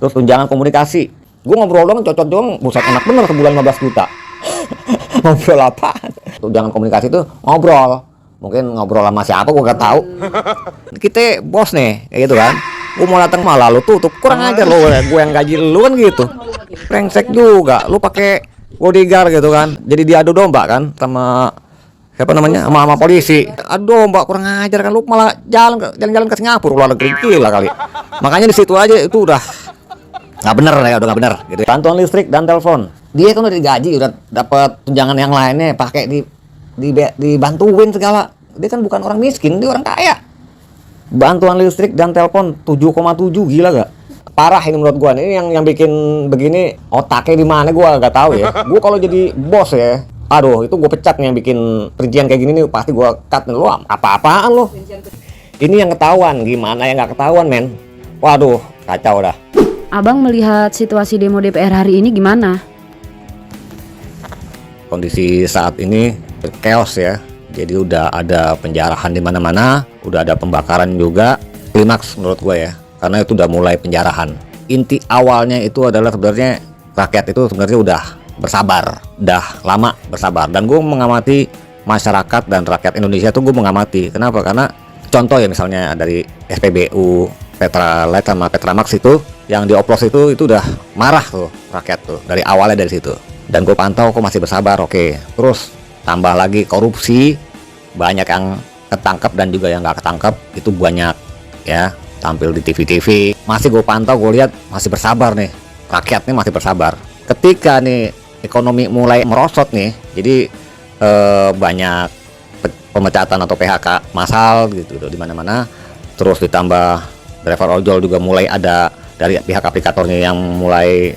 Terus tunjangan komunikasi. Gue ngobrol doang, cocok doang, buset enak bener sebulan 15 juta. Ngobrol apa? Tunjangan komunikasi itu ngobrol. Mungkin ngobrol sama siapa gue gak tahu. Kita bos nih, kayak gitu kan. Gue mau datang malah lu tutup, kurang ajar lu, gue yang gaji lu kan gitu. Brengsek juga, lu pakai bodyguard gitu kan. Jadi diadu domba kan sama siapa namanya, sama polisi. Aduh mbak, kurang ajar kan, lu malah jalan-jalan ke Singapura, luar negeri, gila kali. Makanya di situ aja itu udah nggak bener ya, udah nggak bener gitu. Bantuan listrik dan telepon, dia kan udah digaji, udah dapat tunjangan yang lainnya, pakai dibantuin segala. Dia kan bukan orang miskin, dia orang kaya. Bantuan listrik dan telepon 7,7, gila gak? Parah ini menurut gua nih, yang bikin begini otaknya di mana gua gak tahu ya. Gua kalau jadi bos ya, aduh itu gua pecat nih, yang bikin perincian kayak gini nih pasti gua cut nih. Lu apa-apaan lu? Ini yang ketahuan, gimana yang nggak ketahuan men? Waduh, kacau dah. Abang melihat situasi demo DPR hari ini gimana? Kondisi saat ini chaos ya. Jadi udah ada penjarahan di mana-mana, udah ada pembakaran juga. Klimaks menurut gue ya, karena itu udah mulai penjarahan. Inti awalnya itu adalah sebenarnya rakyat itu sebenarnya udah bersabar, udah lama bersabar. Dan gue mengamati masyarakat dan rakyat Indonesia tuh gue mengamati. Kenapa? Karena contoh ya misalnya dari SPBU, Petralite sama Petramax itu yang dioplos itu udah marah tuh rakyat tuh dari awalnya dari situ. Dan gue pantau kok masih bersabar, oke. Terus tambah lagi korupsi, banyak yang ketangkap dan juga yang nggak ketangkap itu banyak ya, tampil di TV-TV. Masih gue pantau, gue lihat masih bersabar nih, rakyatnya masih bersabar. Ketika nih ekonomi mulai merosot nih, jadi banyak pemecatan atau PHK massal gitu di mana-mana. Terus ditambah driver ojol juga mulai ada dari pihak aplikatornya yang mulai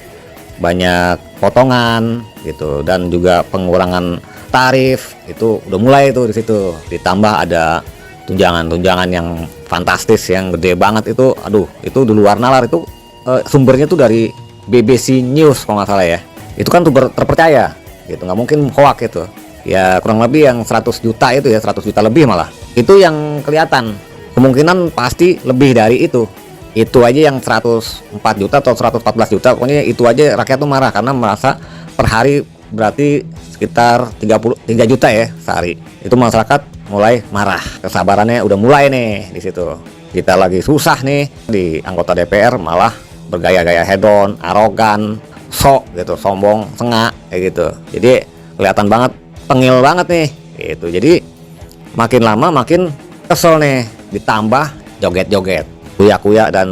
banyak potongan gitu, dan juga pengurangan tarif itu udah mulai tuh di situ. Ditambah ada tunjangan yang fantastis yang gede banget itu, aduh itu di luar nalar. Itu sumbernya tuh dari BBC News kalau nggak salah ya. Itu kan sumber terpercaya gitu, nggak mungkin hoax itu ya. Kurang lebih yang 100 juta itu ya, 100 juta lebih malah itu yang kelihatan. Kemungkinan pasti lebih dari itu aja yang 104 juta atau 114 juta, pokoknya itu aja rakyat tuh marah karena merasa per hari berarti sekitar 33 juta ya sehari. Itu masyarakat mulai marah, kesabarannya udah mulai nih di situ. Kita lagi susah nih di anggota DPR malah bergaya-gaya hedon, arogan, sok gitu, sombong, sengak kayak gitu. Jadi kelihatan banget tengil banget nih gitu. Jadi makin lama makin kesel nih, ditambah joget-joget, kuya-kuya dan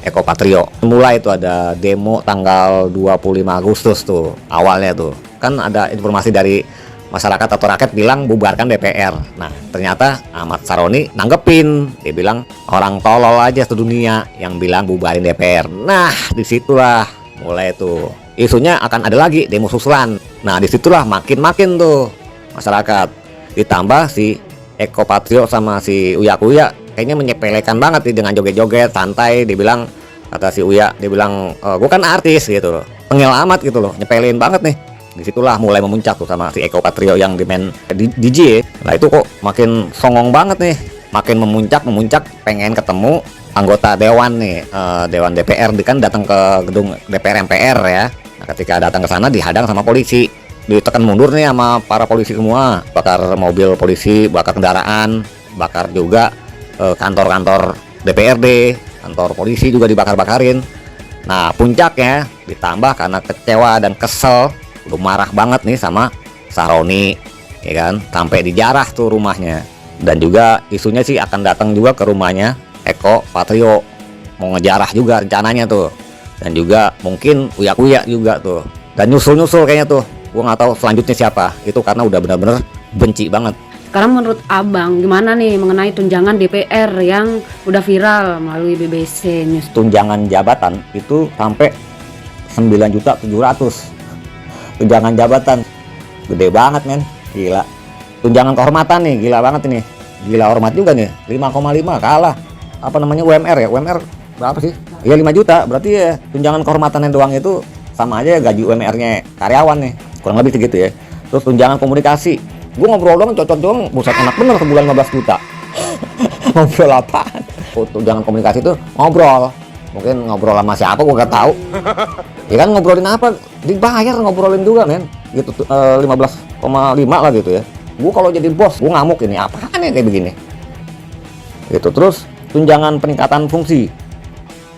ekopatrio. Mulai itu ada demo tanggal 25 Agustus tuh awalnya tuh. Kan ada informasi dari masyarakat atau rakyat bilang bubarkan DPR. Nah ternyata Ahmad Saroni nanggepin, dia bilang orang tolol aja sedunia yang bilang bubarin DPR. Nah disitulah mulai tuh isunya akan ada lagi demo susulan. Nah disitulah makin tuh masyarakat. Ditambah si ekopatrio sama si Uya-Kuya kayaknya menyepelekan banget nih dengan joget-joget santai. Dia bilang, kata si Uya, dia bilang gue kan artis gitu loh, tengil amat gitu loh, nyepelin banget nih. Disitulah mulai memuncak tuh sama si ekopatrio yang di main DJ. Nah itu kok makin songong banget nih, makin memuncak, pengen ketemu anggota dewan nih, dewan DPR. Dia kan datang ke gedung DPR MPR ya. Nah ketika datang ke sana dihadang sama polisi, ditekan mundur nih sama para polisi semua, bakar mobil polisi, bakar kendaraan, bakar juga kantor-kantor DPRD, kantor polisi juga dibakar-bakarin. Nah puncaknya ditambah karena kecewa dan kesel, udah marah banget nih sama Saroni ya kan, sampai dijarah tuh rumahnya. Dan juga isunya sih akan datang juga ke rumahnya Eko Patrio, mau ngejarah juga rencananya tuh. Dan juga mungkin Uya-Kuya juga tuh, dan nyusul kayaknya tuh. Gue nggak tahu selanjutnya siapa itu, karena udah bener-bener benci banget. Sekarang menurut abang gimana nih mengenai tunjangan DPR yang udah viral melalui BBC News? Tunjangan jabatan itu sampai 9.700.000. Tunjangan jabatan gede banget men, gila. Tunjangan kehormatan nih gila banget ini, gila hormat juga nih, 5,5 kalah apa namanya UMR ya. UMR berapa sih? Iya 5 juta, berarti ya tunjangan kehormatan yang doang itu sama aja gaji UMR-nya karyawan nih, kurang lebih segitu ya. Terus tunjangan komunikasi, gue ngobrol doang, cocok doang, buset enak bener sebulan 15 juta. Ngobrol apa? Tunjangan komunikasi itu ngobrol Mungkin ngobrol sama siapa gue gak tahu. Ya kan ngobrolin apa? Dibayar ngobrolin juga men. Gitu 15,5 lah gitu ya. Gue kalau jadi bos, gue ngamuk ini apaan ya kayak begini. Gitu. Terus tunjangan peningkatan fungsi.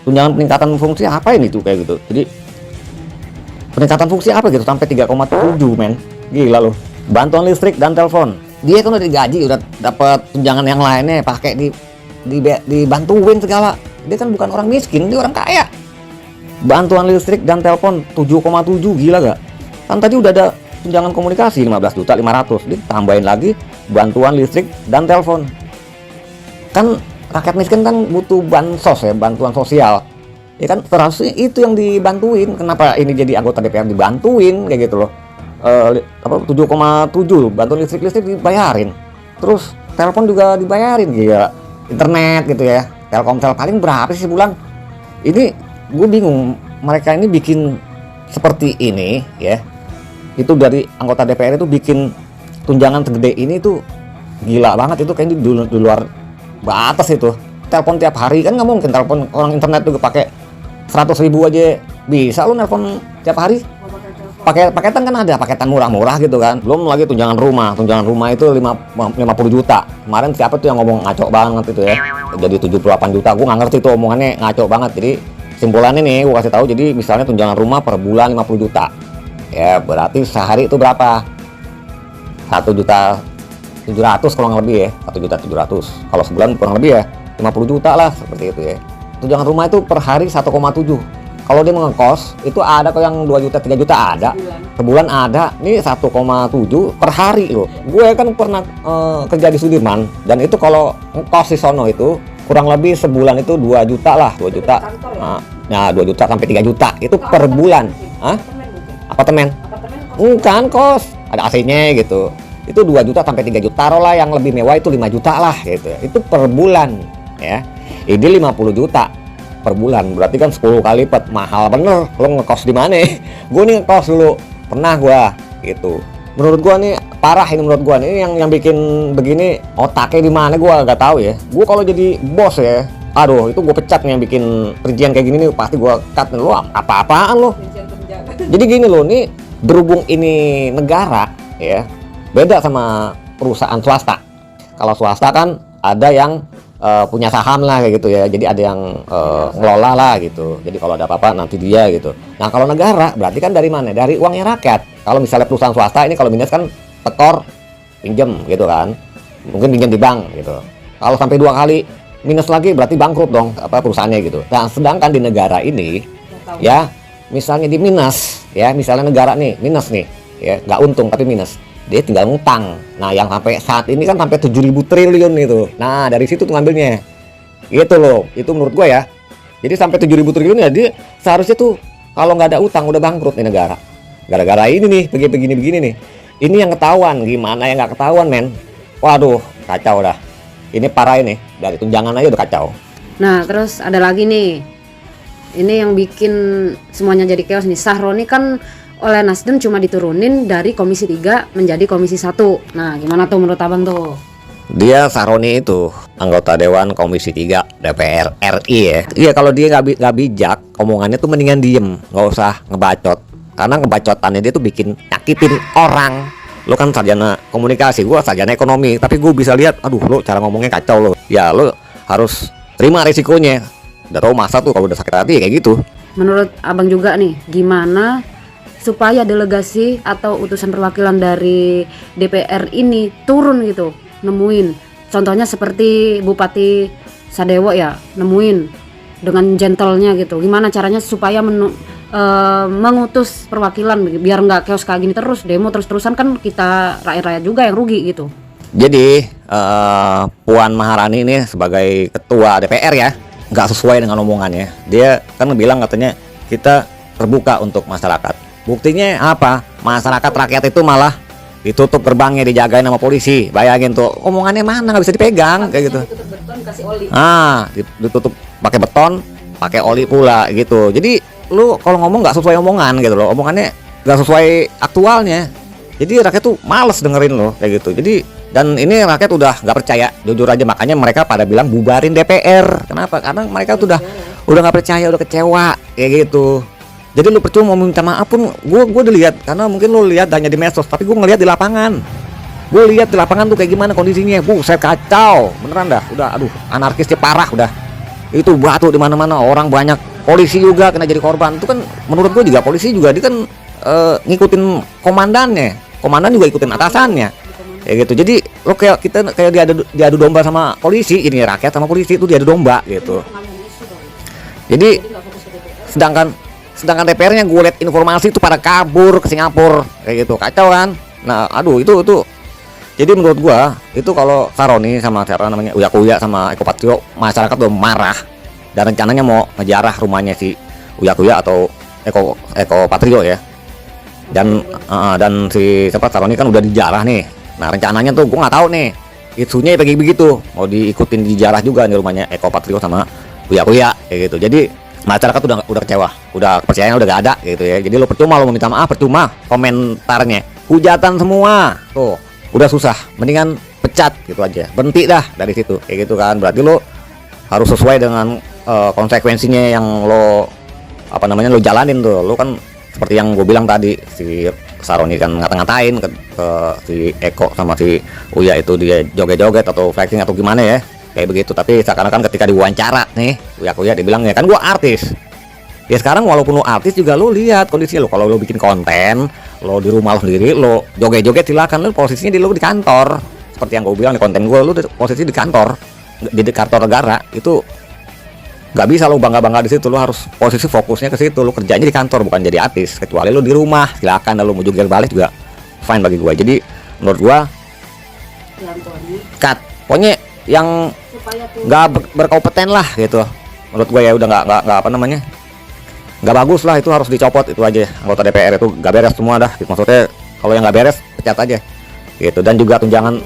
Tunjangan peningkatan fungsi apa ini tuh kayak gitu. Jadi peningkatan fungsi apa gitu sampai 3,7 men. Gila loh. Bantuan listrik dan telepon. Dia kan udah digaji, udah dapat tunjangan yang lainnya, pakai dibantuin segala. Dia kan bukan orang miskin, dia orang kaya. Bantuan listrik dan telepon 7,7, gila gak? Kan tadi udah ada tunjangan komunikasi 15.500.000, ditambahin lagi bantuan listrik dan telepon. Kan rakyat miskin kan butuh bansos ya, bantuan sosial. Ya kan seharusnya itu yang dibantuin. Kenapa ini jadi anggota DPR dibantuin kayak gitu loh? 7,7 bantuan listrik dibayarin. Terus telepon juga dibayarin, gila. Internet gitu ya. Telkomsel paling berapa sih sebulan? Ini gue bingung, mereka ini bikin seperti ini ya. Itu dari anggota DPR itu bikin tunjangan segede ini tuh gila banget, itu kayaknya di luar batas itu. Telepon tiap hari kan nggak mungkin, telepon orang internet juga pakai 100.000 aja bisa lu nelpon tiap hari. Paketan kan ada, paketan murah-murah gitu kan. Belum lagi tunjangan rumah itu 50 juta. Kemarin siapa tuh yang ngomong ngaco banget itu ya. Jadi 78 juta. Gue nggak ngerti tuh omongannya ngaco banget. Jadi simpulannya nih gue kasih tahu, jadi misalnya tunjangan rumah per bulan 50 juta. Ya berarti sehari itu berapa? 1.700.000 kurang lebih ya. 1.700.000. Kalau sebulan kurang lebih ya 50 juta lah seperti itu ya. Tunjangan rumah itu per hari 1,7. Kalau dia ngekos itu ada kok yang 2 juta 3 juta ada. Sebulan ada. Ini 1,7 per hari loh. Gue kan pernah kerja di Sudirman, dan itu kalau ngekos di sono itu kurang lebih sebulan itu 2 juta lah, 2 juta. Nah, 2 juta sampai 3 juta itu per bulan. Hah? Apartemen? Bukan kos, ada AC-nya gitu. Itu 2 juta sampai 3 juta. Taruhlah yang lebih mewah itu 5 juta lah gitu. Itu per bulan ya. Ini 50 juta per bulan, berarti kan 10 kali lipat. Mahal bener. Lo ngekos di mana? Gue nih ngekos dulu, pernah gue gitu. Menurut gue nih parah ini, menurut gue nih yang bikin begini otaknya di mana gue gak tahu ya. Gue kalau jadi bos ya, aduh itu gue pecat nih yang bikin perincian kayak gini nih, pasti gue cut nih. Lo apa-apaan lo? Jadi gini loh, nih berhubung ini negara ya, beda sama perusahaan swasta. Kalau swasta kan ada yang punya saham lah kayak gitu ya, jadi ada yang ngelola lah gitu. Jadi kalau ada apa-apa nanti dia gitu. Nah kalau negara berarti kan dari mana? Dari uangnya rakyat. Kalau misalnya perusahaan swasta ini kalau minus kan tekor pinjem gitu kan, mungkin pinjam di bank gitu. Kalau sampai 2 kali minus lagi berarti bangkrut dong apa perusahaannya gitu. Nah sedangkan di negara ini ya, misalnya di minus ya, misalnya negara nih minus nih ya, nggak untung tapi minus, dia tinggal ngutang. Nah yang sampai saat ini kan sampai 7.000 triliun itu. Nah dari situ tuh ngambilnya gitu loh. Itu menurut gue ya. Jadi sampai 7.000 triliun ya, dia seharusnya tuh kalau nggak ada utang udah bangkrut nih negara. Gara-gara ini nih begini nih. Ini yang ketahuan, gimana yang nggak ketahuan men. Waduh kacau dah. Ini parah ini, dari tunjangan aja udah kacau. Nah terus ada lagi nih, ini yang bikin semuanya jadi chaos nih. Sahroni kan oleh Nasdem cuma diturunin dari Komisi 3 menjadi Komisi 1. Nah gimana tuh menurut abang tuh? Dia Sahroni itu anggota Dewan Komisi 3 DPR RI ya. Iya kalau dia nggak bijak, omongannya tuh mendingan diem, nggak usah ngebacot. Karena ngebacotannya dia tuh bikin nyakitin orang. Lo kan sarjana komunikasi, gue sarjana ekonomi, tapi gue bisa lihat, aduh lo cara ngomongnya kacau lo. Ya lo harus terima resikonya. Udah tau masa tuh kalau udah sakit hati kayak gitu. Menurut abang juga nih, gimana supaya delegasi atau utusan perwakilan dari DPR ini turun gitu, nemuin. Contohnya seperti Bupati Sadewo ya, nemuin dengan gentlenya gitu. Gimana caranya supaya mengutus perwakilan biar nggak chaos kayak gini terus, demo terus-terusan, kan kita rakyat-rakyat juga yang rugi gitu. Jadi Puan Maharani ini sebagai ketua DPR ya, nggak sesuai dengan omongannya. Dia kan bilang katanya kita terbuka untuk masyarakat. Buktinya apa? Masyarakat rakyat itu malah ditutup gerbangnya, dijagain sama polisi. Bayangin tuh, omongannya mana nggak bisa dipegang kayak gitu. Ditutup beton, kasih oli. Ditutup pakai beton, pakai oli pula gitu. Jadi lu kalau ngomong nggak sesuai omongan gitu loh, omongannya nggak sesuai aktualnya. Jadi rakyat tuh males dengerin lo kayak gitu. Jadi dan ini rakyat udah nggak percaya, jujur aja, makanya mereka pada bilang bubarin DPR. Kenapa? Karena mereka tuh udah nggak percaya, udah kecewa kayak gitu. Jadi lu percuma mau minta maaf pun, gue udah lihat, karena mungkin lu lihat hanya di medsos, tapi gue ngeliat di lapangan. Gue lihat di lapangan tuh kayak gimana kondisinya. Saya kacau, beneran dah. Udah, aduh, anarkisnya parah udah. Itu batu di mana-mana, orang banyak, polisi juga kena jadi korban. Itu kan menurut gue juga polisi juga dia kan ngikutin komandannya, komandan juga ikutin atasannya, kayak gitu. Jadi lo kayak kita kayak diadu domba sama polisi, ini rakyat sama polisi itu diadu domba gitu. Jadi sedangkan DPR-nya gue liat informasi itu pada kabur ke Singapura kayak gitu, kacau kan. Nah aduh itu jadi menurut gue itu kalau Saroni sama siapa namanya Uya sama Eko Patrio, masyarakat udah marah dan rencananya mau ngejarah rumahnya si Uya atau Eko Patrio ya. Dan si siapa Saroni kan udah dijarah nih. Nah rencananya tuh gue nggak tahu nih isunya kayak begitu, mau diikutin dijarah juga nih rumahnya Eko Patrio sama Uya kayak gitu. Jadi masyarakat udah kecewa, udah kepercayaan udah gak ada gitu ya. Jadi lo percuma lo minta maaf, percuma komentarnya hujatan semua tuh, udah susah, mendingan pecat gitu aja, berhenti dah dari situ kayak gitu kan. Berarti lo harus sesuai dengan konsekuensinya yang lo lo jalanin tuh. Lo kan seperti yang gue bilang tadi, si Saroni kan ngata-ngatain ke si Eko sama si Uya itu dia joget-joget atau flexing atau gimana ya kayak begitu. Tapi seakan-akan ketika diwawancara nih Uya dibilang ya kan gue artis ya. Sekarang walaupun lo artis juga lo lihat kondisi lo, kalau lo bikin konten lo di rumah lo sendiri lo joget-joget silakan, lo posisinya lo di kantor. Seperti yang gue bilang di konten gue, lo posisi di kantor, di kantor negara. Itu nggak bisa lo bangga-bangga di situ. Lo harus posisi fokusnya ke situ, lo kerjanya di kantor bukan jadi artis. Kecuali lo di rumah silakan, lo mau joget balik juga fine bagi gue. Jadi menurut gue cut, pokoknya yang nggak berkompeten lah gitu menurut gue ya. Udah nggak nggak bagus lah, itu harus dicopot itu aja. Anggota DPR itu nggak beres semua dah gitu. Maksudnya kalau yang nggak beres pecat aja gitu. Dan juga tunjangan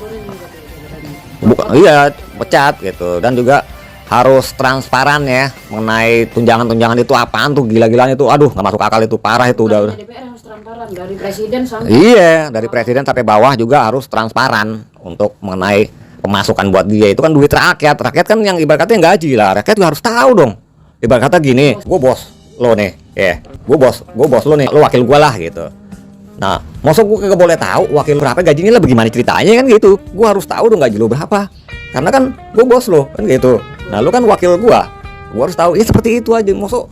iya pecat gitu. Dan juga harus transparan ya mengenai tunjangan itu apaan tuh, gila-gilaan itu, aduh nggak masuk akal itu, parah itu udah. DPR harus transparan dari presiden sampai dari presiden sampai bawah juga harus transparan untuk mengenai pemasukan buat dia. Itu kan duit rakyat kan yang ibarat kata yang gaji lah, rakyat juga harus tahu dong. Ibarat kata gini, gue bos lo nih ya, gue bos lo nih, lo wakil gue lah gitu. Nah maksud gue kagak boleh tahu wakil berapa gajinya lah, bagaimana ceritanya kan gitu. Gue harus tahu dong gaji lo berapa, karena kan gue bos lo kan gitu. Nah lo kan wakil gue harus tahu ya, seperti itu aja. Maksud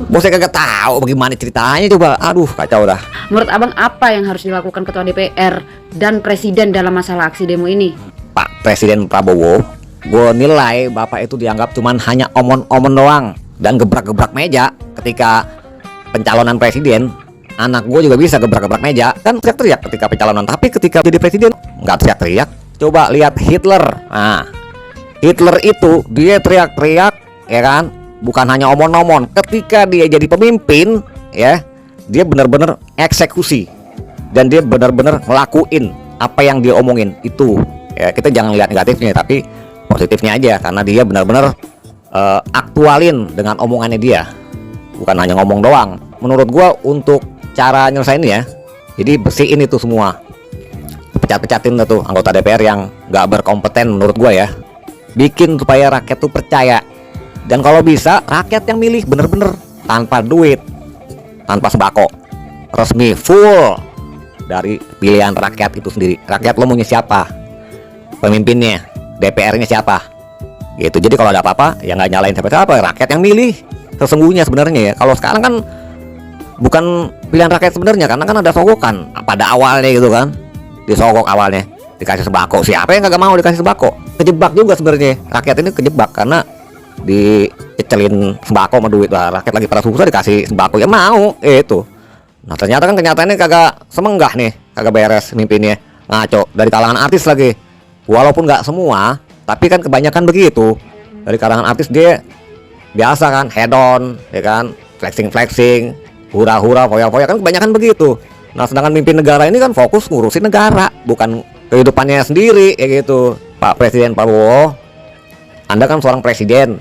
bosnya kagak tahu bagaimana ceritanya, coba aduh kacau dah. Menurut abang apa yang harus dilakukan ketua DPR dan presiden dalam masalah aksi demo ini? Pak Presiden Prabowo, gue nilai bapak itu dianggap cuman hanya omon-omon doang dan gebrak-gebrak meja. Ketika pencalonan presiden, anak gue juga bisa gebrak-gebrak meja kan, teriak-teriak ketika pencalonan. Tapi ketika jadi presiden nggak teriak-teriak. Coba lihat Hitler. Nah Hitler itu dia teriak-teriak ya kan, bukan hanya omon-omon. Ketika dia jadi pemimpin ya, dia benar-benar eksekusi dan dia benar-benar ngelakuin apa yang dia omongin itu ya. Kita jangan lihat negatifnya tapi positifnya aja, karena dia benar-benar aktualin dengan omongannya dia, bukan hanya ngomong doang. Menurut gua untuk cara nyelesain ya, jadi bersihin itu semua, pecat-pecatin tuh anggota DPR yang nggak berkompeten menurut gua ya. Bikin supaya rakyat tuh percaya, dan kalau bisa rakyat yang milih bener-bener tanpa duit, tanpa sembako, resmi full dari pilihan rakyat itu sendiri. Rakyat lo maunya siapa, pemimpinnya, DPR-nya siapa gitu. Jadi kalau ada apa-apa ya nggak nyalain siapa-siapa, rakyat yang milih sesungguhnya sebenarnya ya. Kalau sekarang kan bukan pilihan rakyat sebenarnya, karena kan ada sogokan pada awalnya gitu kan, disogok awalnya dikasih sembako. Siapa yang kagak mau dikasih sembako? Kejebak juga sebenarnya, rakyat ini kejebak karena dicecelin sembako sama duit. Lah rakyat lagi pada susah dikasih sembako ya mau itu. Nah ternyata kan kenyataannya kagak semenggah nih, kagak beres mimpinnya, ngaco. Dari kalangan artis lagi, walaupun nggak semua tapi kan kebanyakan begitu. Dari kalangan artis dia biasa kan head on ya kan, flexing hura-hura foya-foya kan, kebanyakan begitu. Nah sedangkan mimpin negara ini kan fokus ngurusin negara, bukan kehidupannya sendiri ya gitu. Pak Presiden Prabowo, Anda kan seorang presiden,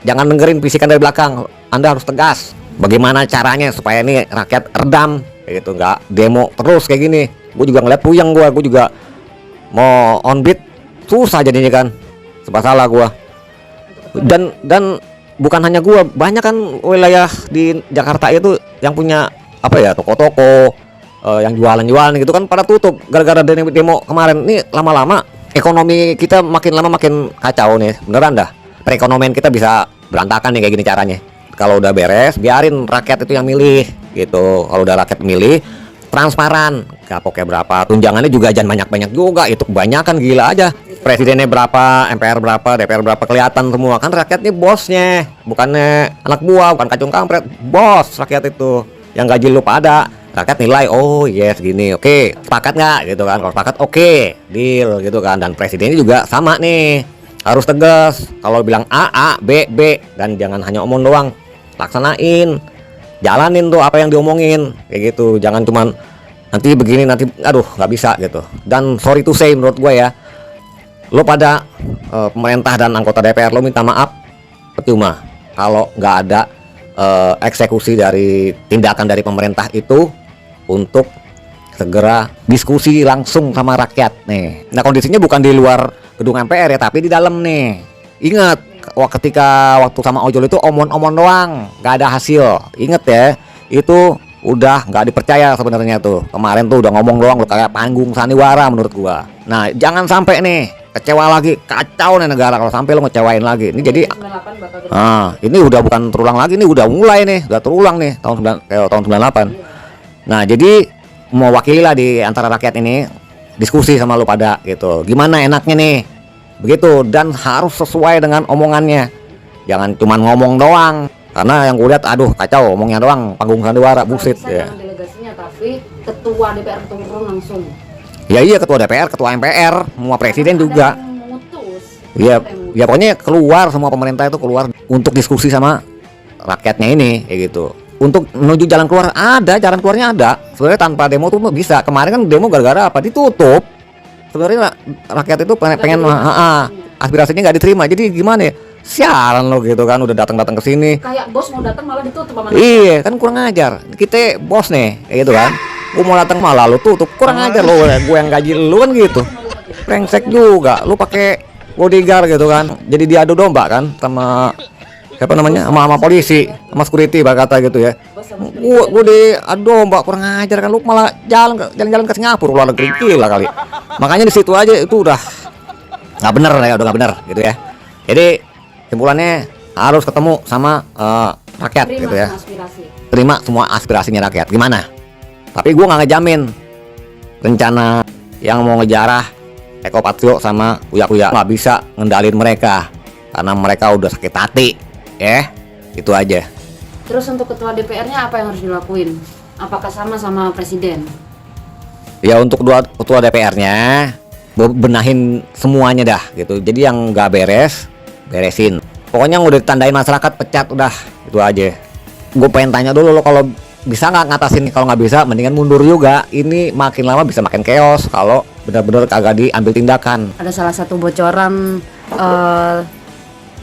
jangan dengerin bisikan dari belakang. Anda harus tegas bagaimana caranya supaya ini rakyat redam kayak gitu, nggak demo terus kayak gini. Gue juga ngeliat puyeng, gue juga mau on beat susah jadinya kan, serba salah gue. Dan bukan hanya gua, banyak kan wilayah di Jakarta itu yang punya apa ya, toko-toko, yang jualan-jualan gitu kan pada tutup gara-gara demo kemarin. Nih lama-lama ekonomi kita makin lama makin kacau nih, beneran dah. Perekonomian kita bisa berantakan nih kayak gini caranya. Kalau udah beres, biarin rakyat itu yang milih gitu. Kalau udah rakyat milih, transparan, kapoknya berapa, tunjangannya juga jangan banyak-banyak juga, itu kebanyakan, gila aja. Presidennya berapa, MPR berapa, DPR berapa, kelihatan semua. Kan rakyat ini bosnya, bukannya anak buah, bukan kacung kampret, bos rakyat itu. Yang gaji lu pada, rakyat nilai, oh yes gini, oke, sepakat nggak gitu kan? Kalau sepakat, oke, deal gitu kan. Dan presidennya juga sama nih, harus tegas. Kalau bilang A, B, dan jangan hanya omong doang, laksanain, jalanin tuh apa yang diomongin kayak gitu. Jangan cuman nanti begini, nanti aduh nggak bisa gitu. Dan sorry to say, menurut gue ya, lo pada pemerintah dan anggota DPR lo minta maaf percuma kalau nggak ada eksekusi dari tindakan dari pemerintah itu untuk segera diskusi langsung sama rakyat nih. Nah kondisinya bukan di luar gedung MPR ya, tapi di dalam nih. Ingat ketika waktu sama ojol itu omong-omong doang, nggak ada hasil. Ingat ya, itu udah nggak dipercaya sebenarnya tuh. Kemarin tuh udah ngomong doang, lu kayak panggung sandiwara menurut gua. Nah jangan sampai nih kecewa lagi, kacau nih negara kalau sampai lo ngecewain lagi. Ini jadi ini udah bukan terulang lagi, ini udah mulai nih, udah terulang nih tahun 98. Nah jadi mewakili lah di antara rakyat ini, diskusi sama lo pada gitu. Gimana enaknya nih? Begitu, dan harus sesuai dengan omongannya. Jangan cuman ngomong doang. Karena yang gue lihat, aduh kacau, omongnya doang, panggung sandiwara, bullshit ya. Delegasinya, tapi ketua DPR turun langsung. Ya iya, ketua DPR, ketua MPR, semua presiden juga. Iya, ya pokoknya keluar, semua pemerintah itu keluar untuk diskusi sama rakyatnya ini, kayak gitu. Untuk menuju jalan keluar ada, jalan keluarnya ada. Sebenarnya tanpa demo tuh bisa. Kemarin kan demo gara-gara apa? Ditutup. Sebenarnya rakyat itu pengen aspirasinya nggak diterima. Jadi gimana ya? Sialan lo gitu kan, udah datang ke sini. Kayak bos mau datang malah ditutup sama. Iya, kan kurang ajar. Kita bos nih, kayak gitu kan. Gue mau datang malah lu tutup, kurang ajar lo. Gue yang gaji lu kan gitu. Brengsek juga, lu pakai bodyguard gitu kan. Jadi diadu domba kan sama siapa namanya, sama polisi, sama security kata gitu ya. Gue diadu domba, kurang ajar kan. Lu malah jalan-jalan ke Singapura, luar negeri, gila kali. Makanya di situ aja itu udah nggak bener ya, udah nggak bener gitu ya. Jadi simpulannya harus ketemu sama rakyat gitu ya. Terima semua aspirasinya rakyat. Gimana? Tapi gue nggak ngejamin rencana yang mau ngejarah Eko Patrio sama Uya nggak bisa ngendalin mereka karena mereka udah sakit hati, ya itu aja. Terus untuk ketua DPR-nya apa yang harus dilakuin? Apakah sama presiden? Ya untuk ketua DPR-nya benahin semuanya dah gitu. Jadi yang nggak beresin. Pokoknya yang udah ditandain masyarakat pecat udah, itu aja. Gue pengen tanya dulu lo, kalau bisa nggak ngatasin, kalau nggak bisa mendingan mundur juga. Ini makin lama bisa makin chaos kalau benar-benar kagak diambil tindakan. Ada salah satu bocoran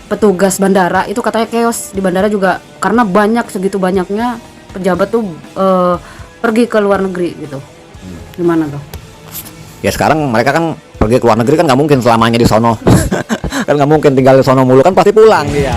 petugas bandara itu katanya chaos di bandara juga karena segitu banyaknya pejabat tuh pergi ke luar negeri gitu. Gimana tuh? Ya sekarang mereka kan pergi ke luar negeri kan nggak mungkin selamanya di sono. Kan nggak mungkin tinggal di sono mulu, kan pasti pulang dia.